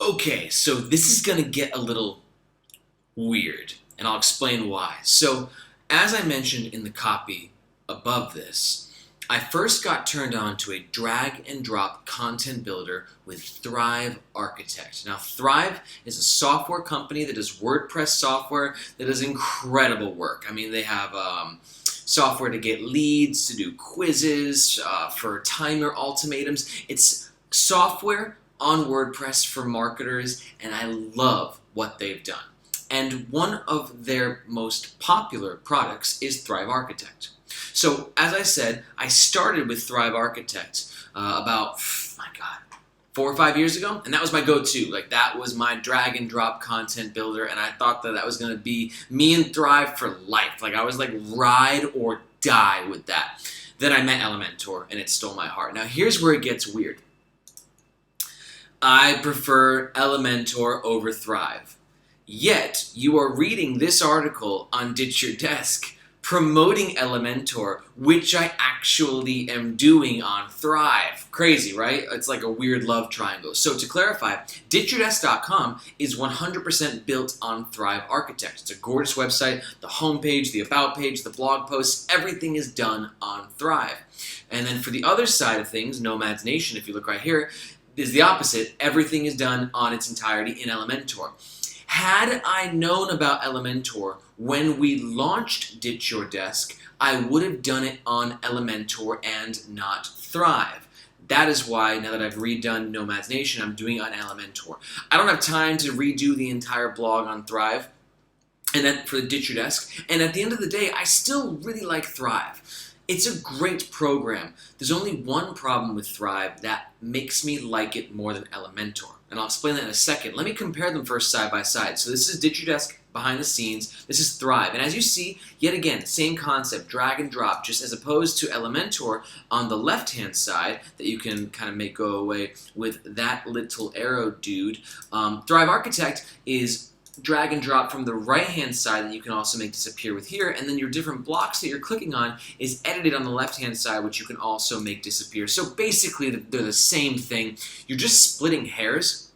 Okay, so this is gonna get a little weird, and I'll explain why. So, as I mentioned in the copy above this, I first got turned on to a drag and drop content builder with Thrive Architect. Now, Thrive is a software company that does WordPress software that does incredible work. I mean, they have software to get leads, to do quizzes, for timer ultimatums. It's software on WordPress for marketers, and I love what they've done. And one of their most popular products is Thrive Architect. So, as I said, I started with Thrive Architect about, my God, 4 or 5 years ago, and that was my go-to. Like, that was my drag and drop content builder, and I thought that was going to be me and Thrive for life. Like, I was like, ride or die with that. Then I met Elementor, and it stole my heart. Now, here's where it gets weird. I prefer Elementor over Thrive. Yet, you are reading this article on Ditch Your Desk promoting Elementor, which I actually am doing on Thrive. Crazy, right? It's like a weird love triangle. So to clarify, ditchyourdesk.com is 100% built on Thrive Architect. It's a gorgeous website. The homepage, the about page, the blog posts, everything is done on Thrive. And then for the other side of things, Nomads Nation, if you look right here, is the opposite. Everything is done on its entirety in Elementor. Had I known about Elementor when we launched Ditch Your Desk, I would have done it on Elementor and not Thrive. That is why, now that I've redone Nomads Nation, I'm doing it on Elementor. I don't have time to redo the entire blog on Thrive and then for the Ditch Your Desk. And at the end of the day, I still really like Thrive. It's a great program. There's only one problem with Thrive that makes me like it more than Elementor. And I'll explain that in a second. Let me compare them first side by side. So this is Ditch Your Desk behind the scenes. This is Thrive. And as you see, yet again, same concept, drag and drop, just as opposed to Elementor on the left-hand side that you can kind of make go away with that little arrow dude. Thrive Architect is drag and drop from the right-hand side that you can also make disappear with here, and then your different blocks that you're clicking on is edited on the left-hand side, which you can also make disappear. So basically, they're the same thing. You're just splitting hairs.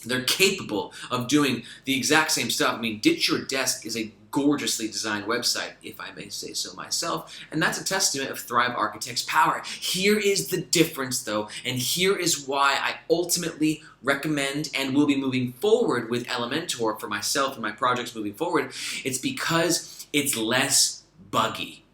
They're capable of doing the exact same stuff. I mean, Ditch Your Desk is a gorgeously designed website, if I may say so myself, and that's a testament of Thrive Architect's power. Here is the difference, though, and here is why I ultimately recommend and will be moving forward with Elementor for myself and my projects moving forward. It's because it's less buggy.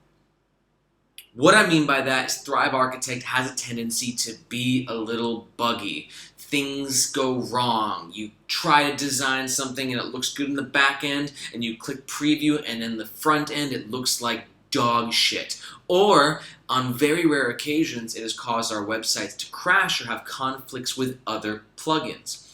What I mean by that is Thrive Architect has a tendency to be a little buggy. Things go wrong. You try to design something and it looks good in the back end, and you click preview and in the front end it looks like dog shit. Or, on very rare occasions, it has caused our websites to crash or have conflicts with other plugins.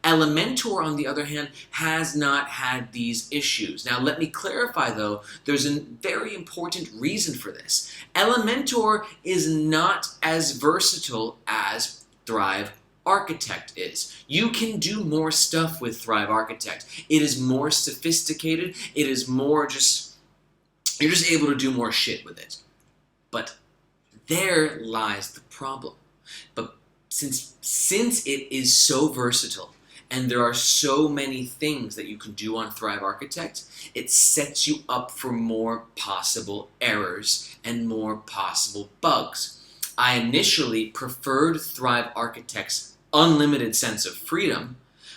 Elementor, on the other hand, has not had these issues. Now, let me clarify, though, there's a very important reason for this. Elementor is not as versatile as Thrive Architect is. You can do more stuff with Thrive Architect. It is more sophisticated. It is more you're just able to do more shit with it. But there lies the problem. But since it is so versatile, and there are so many things that you can do on Thrive Architect, it sets you up for more possible errors and more possible bugs. I initially preferred Thrive Architect's unlimited sense of freedom,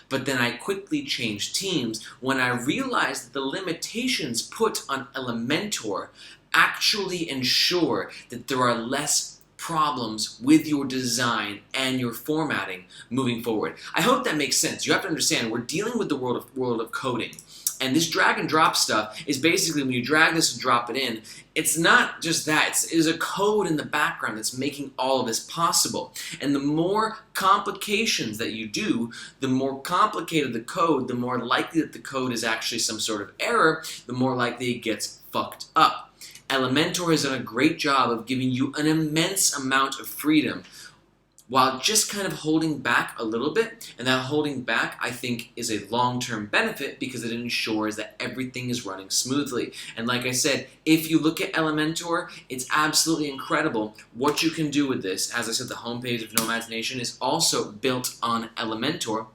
but then I quickly changed teams when I realized that the limitations put on Elementor actually ensure that there are less problems with your design and your formatting moving forward. I hope that makes sense. You have to understand, we're dealing with the world of coding. And this drag and drop stuff is basically when you drag this and drop it in, it's not just that. It's a code in the background that's making all of this possible. And the more complications that you do, the more complicated the code, the more likely that the code is actually some sort of error, the more likely it gets fucked up. Elementor has done a great job of giving you an immense amount of freedom while just kind of holding back a little bit. And that holding back, I think, is a long-term benefit because it ensures that everything is running smoothly. And like I said, if you look at Elementor, it's absolutely incredible what you can do with this. As I said, the homepage of Nomads Nation is also built on Elementor.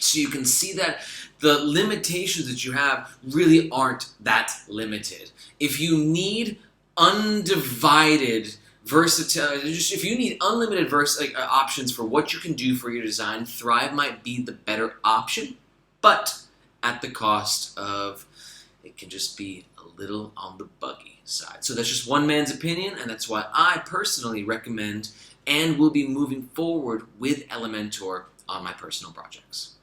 So you can see that the limitations that you have really aren't that limited. If you need undivided versatility, if you need unlimited options for what you can do for your design, Thrive might be the better option, but at the cost of it can just be a little on the buggy side. So that's just one man's opinion, and that's why I personally recommend and will be moving forward with Elementor on my personal projects.